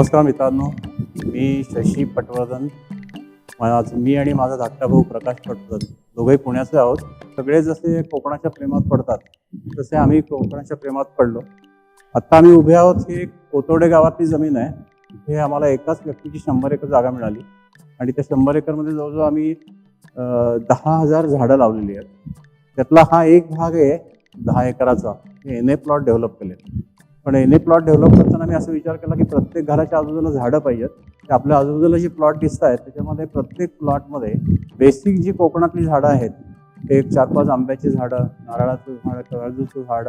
नमस्कार मित्रांनो, मी शशी पटवर्धन. मी आणि माझा धाकटा भाऊ प्रकाश पटवर्धन दोघेही पुण्याचे आहोत. सगळे जसे कोकणाच्या प्रेमात पडतात तसे आम्ही कोकणाच्या प्रेमात पडलो. आत्ता आम्ही उभे आहोत. ही कोतोडे गावातली जमीन आहे. हे आम्हाला एकाच व्यक्तीची 100 एकर जागा मिळाली आणि त्या 100 एकरमध्ये जवळजवळ आम्ही 10,000 झाडं लावलेली आहेत. त्यातला हा एक भाग आहे 10 एकराचा. हे एनए प्लॉट डेव्हलप केले. पण एनए प्लॉट डेव्हलप करताना मी असा विचार केला की प्रत्येक घराच्या आजूबाजूला झाडं पाहिजेत. ते आपल्या आजूबाजूला जी प्लॉट दिसत आहेत त्याच्यामध्ये प्रत्येक प्लॉटमध्ये बेसिक जी कोकणातली झाडं आहेत, एक 4-5 आंब्याची झाडं, नारळाचं झाड, करळजूचं झाड,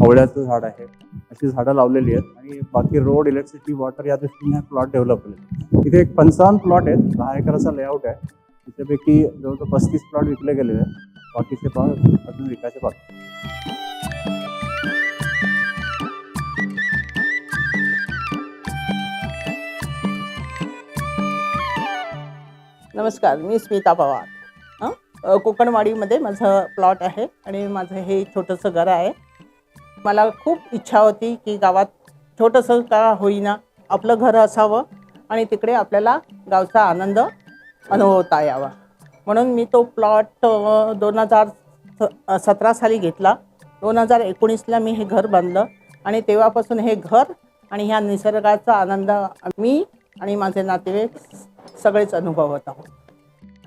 आवळ्याचं झाड आहे, अशी झाडं लावलेली आहेत. आणि बाकी रोड, इलेक्ट्रिसिटी, वॉटर या दृष्टीने हा प्लॉट डेव्हलप केले. इथे एक 55 प्लॉट आहेत. 10 एकराचा लेआउट आहे. त्याच्यापैकी जवळजवळ 35 प्लॉट विकले गेलेले आहेत. बाकीचे प्लॉट अजून विकायचे बाकी. नमस्कार, मी स्मिता पवार. कोकणवाडीमध्ये माझं प्लॉट आहे आणि माझं हे छोटंसं घर आहे. मला खूप इच्छा होती की गावात छोटंसं का होईना आपलं घर असावं आणि तिकडे आपल्याला गावचा आनंद अनुभवता यावा. म्हणून मी तो प्लॉट 2017 साली घेतला. 2019ला मी हे घर बांधलं आणि तेव्हापासून हे घर आणि ह्या निसर्गाचा आनंद मी आणि माझे नातेवाईक सगळेच अनुभवत आहोत.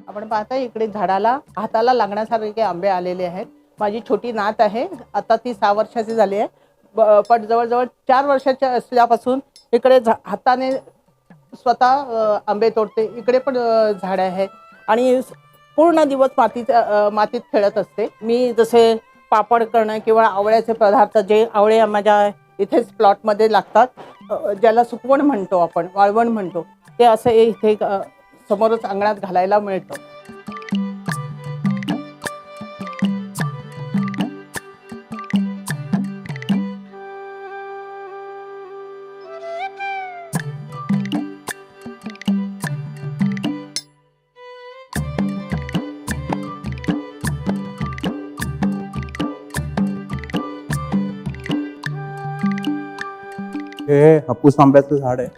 आपण पाहता इकडे झाडाला हाताला लागण्यासारखे आंबे आलेले आहेत. माझी छोटी नात आहे, आता ती 6 वर्षाची झाली आहे. पण जवळजवळ 4 वर्षाच्या असल्यापासून इकडे हाताने स्वतः आंबे तोडते. इकडे पण झाडं आहे आणि पूर्ण दिवस मातीत खेळत असते. मी जसे पापड करणं किंवा आवळ्याचे पदार्थ, जे आवळे माझ्या इथेच प्लॉटमध्ये लागतात, ज्याला सुकवण म्हणतो आपण, वाळवण म्हणतो, ते असं इथे समोरच अंगणात घालायला मिळतं. हे हापूस आंब्याचं झाड आहे.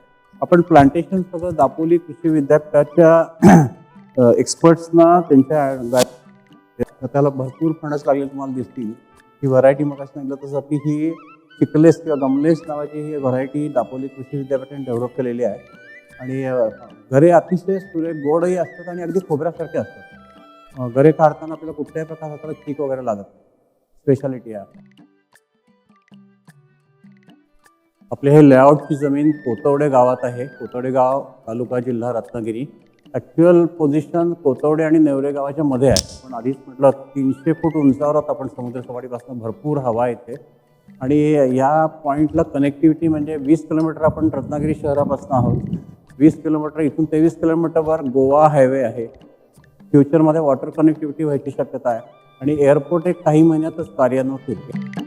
आपण प्लांटेशन सगळं दापोली कृषी विद्यापीठाच्या एक्सपर्ट्सना त्यांच्या त्याला भरपूर फणस लागले तुम्हाला दिसतील. ही व्हरायटी मग सांगितलं तसं की ही चिकलेस किंवा गमलेस नावाची ही व्हरायटी दापोली कृषी विद्यापीठाने डेव्हलप केलेली आहे. आणि घरे अतिशय सुरेख गोडही असतात आणि अगदी खोबऱ्यासारखे असतात. घरे काढताना आपल्याला कुठल्याही प्रकारचा चीक वगैरे लागत नाही. स्पेशालिटी आहे आपले. हे लेआउटची जमीन कोतवडे गावात आहे. कोतवडे गाव, तालुका, जिल्हा रत्नागिरी. ॲक्च्युअल पोझिशन कोतवडे आणि नेवरे गावाच्या मध्ये आहे. पण आधीच म्हटलं 300 फूट उंचावर आहोत आपण समुद्रसपाटीपासून. भरपूर हवा येते आणि या पॉईंटला कनेक्टिव्हिटी म्हणजे 20 किलोमीटर आपण रत्नागिरी शहरापासून आहोत. 20 किलोमीटर इथून 23 किलोमीटरवर गोवा हायवे आहे. फ्युचरमध्ये वॉटर कनेक्टिव्हिटी व्हायची शक्यता आहे आणि एअरपोर्ट एक काही महिन्यातच कार्यान्वित होईल.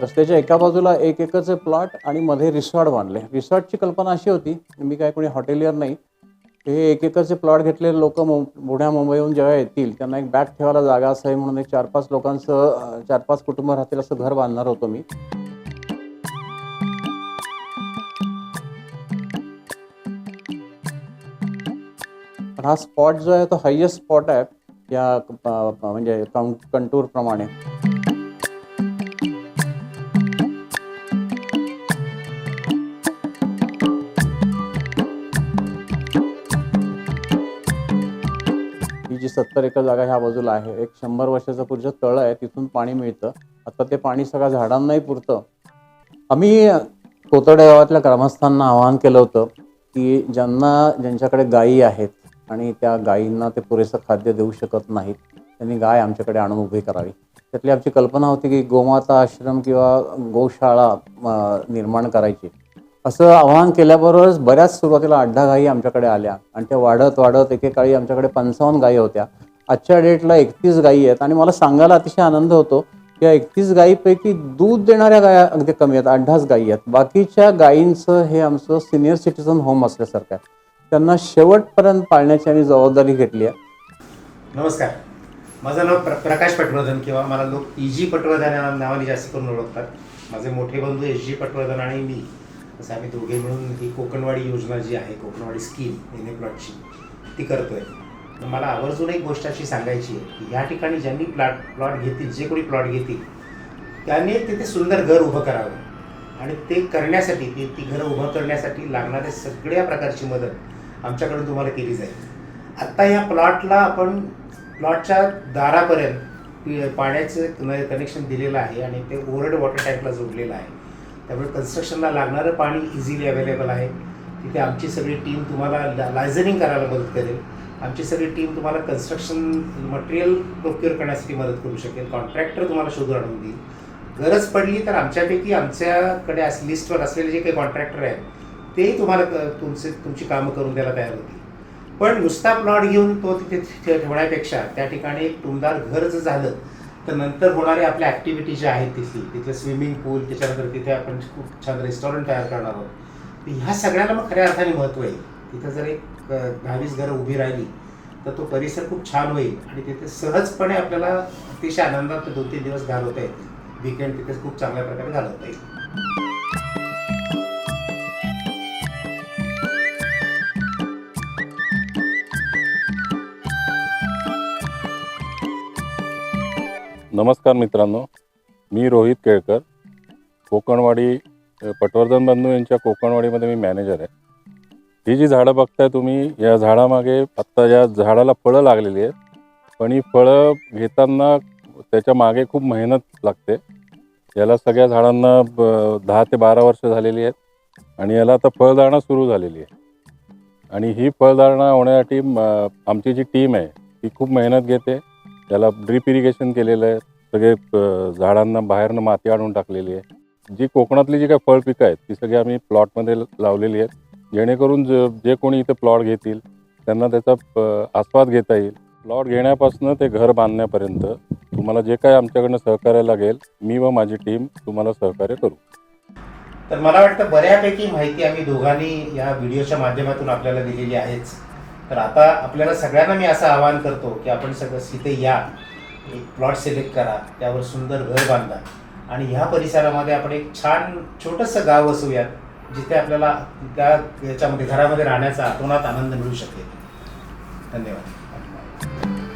रस्त्याच्या एका बाजूला 1 एकरचे प्लॉट आणि मध्ये रिसॉर्ट बांधले. रिसॉर्टची कल्पना अशी होती, मी काय कोणी हॉटेलियर नाही, हे 1 एकरचे प्लॉट घेतलेले लोक पुण्या मुंबईहून जेव्हा येतील त्यांना एक बॅग ठेवायला जागा असावी म्हणून एक 4-5 लोकांचं 4-5 कुटुंब राहतील असं घर बांधणार होतो मी. पण हा स्पॉट जो आहे तो हायेस्ट स्पॉट आहे या म्हणजे कंटूर प्रमाणे. जी 70 एकर जागा ह्या बाजूला आहे. एक 100 वर्षाचं पूर्वीचं तळं आहे, तिथून पाणी मिळतं. आता ते पाणी सगळं झाडांनाही पुरतं. आम्ही कोतवडे गावातल्या ग्रामस्थांना आवाहन केलं होतं की ज्यांच्याकडे गायी आहेत आणि त्या गायींना ते पुरेसं खाद्य देऊ शकत नाहीत, त्यांनी गाय आमच्याकडे आणून उभी करावी. त्यातली आमची कल्पना होती की गोमाता आश्रम किंवा गोशाळा निर्माण करायची. असं आवाहन केल्याबरोबरच बऱ्याच सुरुवातीला 8-10 गायी आमच्याकडे आल्या आणि त्या वाढत एकेकाळी आमच्याकडे 55 गायी होत्या. आजच्या डेटला 31 गायी आहेत आणि मला सांगायला अतिशय आनंद होतो की या 31 गायीपैकी दूध देणाऱ्या गाया अगदी कमी आहेत, 8-10 गायी आहेत. बाकीच्या गायींचं हे आमचं सिनियर सिटीझन होम असल्यासारखं आहे. त्यांना शेवटपर्यंत पाळण्याची आम्ही जबाबदारी घेतली आहे. नमस्कार, माझं नाव प्रकाश पटवर्धन किंवा मला लोक इजी पटवर्धन या नावाने जास्त करून ओळखतात. माझे मोठे बंधू एस जी पटवर्धन आणि मी असं आम्ही दोघे मिळून ही कोकणवाडी योजना जी आहे, कोकणवाडी स्कीम एन ए प्लॉटची ती करतोय. तर मला आवर्जून एक गोष्ट अशी सांगायची आहे की ह्या ठिकाणी ज्यांनी प्लॉट घेतील, जे कोणी प्लॉट घेतील त्यांनी तिथे सुंदर घर उभं करावं आणि ते करण्यासाठी ती घरं उभं करण्यासाठी लागणाऱ्या सगळ्या प्रकारची मदत आमच्याकडून तुम्हाला केली जाईल. आत्ता या प्लॉटला आपण प्लॉटच्या दारापर्यंत पाण्याचं कनेक्शन दिलेलं आहे आणि ते ओव्हरहेड वॉटर टँकला जोडलेलं आहे. त्यामुळे कन्स्ट्रक्शनला लागणारं पाणी इझिली अवेलेबल आहे. तिथे आमची सगळी टीम तुम्हाला लायझनिंग करायला मदत करेल. आमची सगळी टीम तुम्हाला कन्स्ट्रक्शन मटेरियल प्रोक्युअर करण्यासाठी मदत करू शकेल. कॉन्ट्रॅक्टर तुम्हाला शोधून आणून देईल. गरज पडली तर आमच्यापैकी आमच्याकडे लिस्टवर असलेले जे काही कॉन्ट्रॅक्टर आहेत तेही तुम्हाला तुमची कामं करून द्यायला तयार होतील. पण नुसता प्लॉट घेऊन तो तिथे ठेवण्यापेक्षा त्या ठिकाणी एक टुमदार घर जर झालं तर नंतर होणारे आपल्या ॲक्टिव्हिटी ज्या आहेत तिथले स्विमिंग पूल, त्याच्यानंतर तिथे आपण खूप छान रेस्टॉरंट तयार करणार आहोत. तर ह्या सगळ्याला मग खऱ्या अर्थाने महत्त्व आहे. तिथं जर एक 10-20 घरं उभी राहिली तर तो परिसर खूप छान होईल आणि तिथे सहजपणे आपल्याला अतिशय आनंदात 2-3 दिवस घालवता येईल. वीकेंड तिथे खूप चांगल्या प्रकारे घालवता येईल. नमस्कार मित्रांनो, मी रोहित केळकर, कोकणवाडी पटवर्धन बंधू यांच्या कोकणवाडीमध्ये मी मॅनेजर आहे. ही जी झाडं बघताय तुम्ही, या झाडामागे आत्ता या झाडाला फळं लागलेली आहेत. पण ही फळं घेताना त्याच्या मागे खूप मेहनत लागते. याला सगळ्या झाडांना 10 ते 12 वर्ष झालेली आहेत आणि याला आता फळधारणा सुरू झालेली आहे. आणि ही फळधारणा होण्यासाठी आमची जी टीम आहे ती खूप मेहनत घेते. त्याला ड्रीप इरिगेशन केलेलं आहे. सगळे झाडांना बाहेरनं माती आणून टाकलेली आहे. जी कोकणातली जी काही फळ पिकं आहेत ती सगळी आम्ही प्लॉटमध्ये लावलेली आहेत, जेणेकरून जे कोणी इथे प्लॉट घेतील त्यांना त्याचा आस्वाद घेता येईल. प्लॉट घेण्यापासून ते घर बांधण्यापर्यंत तुम्हाला जे काही आमच्याकडनं सहकार्य लागेल, मी व माझी टीम तुम्हाला सहकार्य करू. तर मला वाटतं बऱ्यापैकी माहिती आम्ही दोघांनी या व्हिडिओच्या माध्यमातून आपल्याला दिलेली आहेच. तर आता आपल्याला सगळ्यांना मी असं आवाहन करतो की आपण सगळं इथे या, एक प्लॉट सिलेक्ट करा, त्यावर सुंदर घर बांधा आणि ह्या परिसरामध्ये आपण एक छान छोटंसं गाव वसवूयात, जिथे आपल्याला त्या याच्यामध्ये घरामध्ये राहण्याचा अतोनात आनंद मिळू शकेल. धन्यवाद.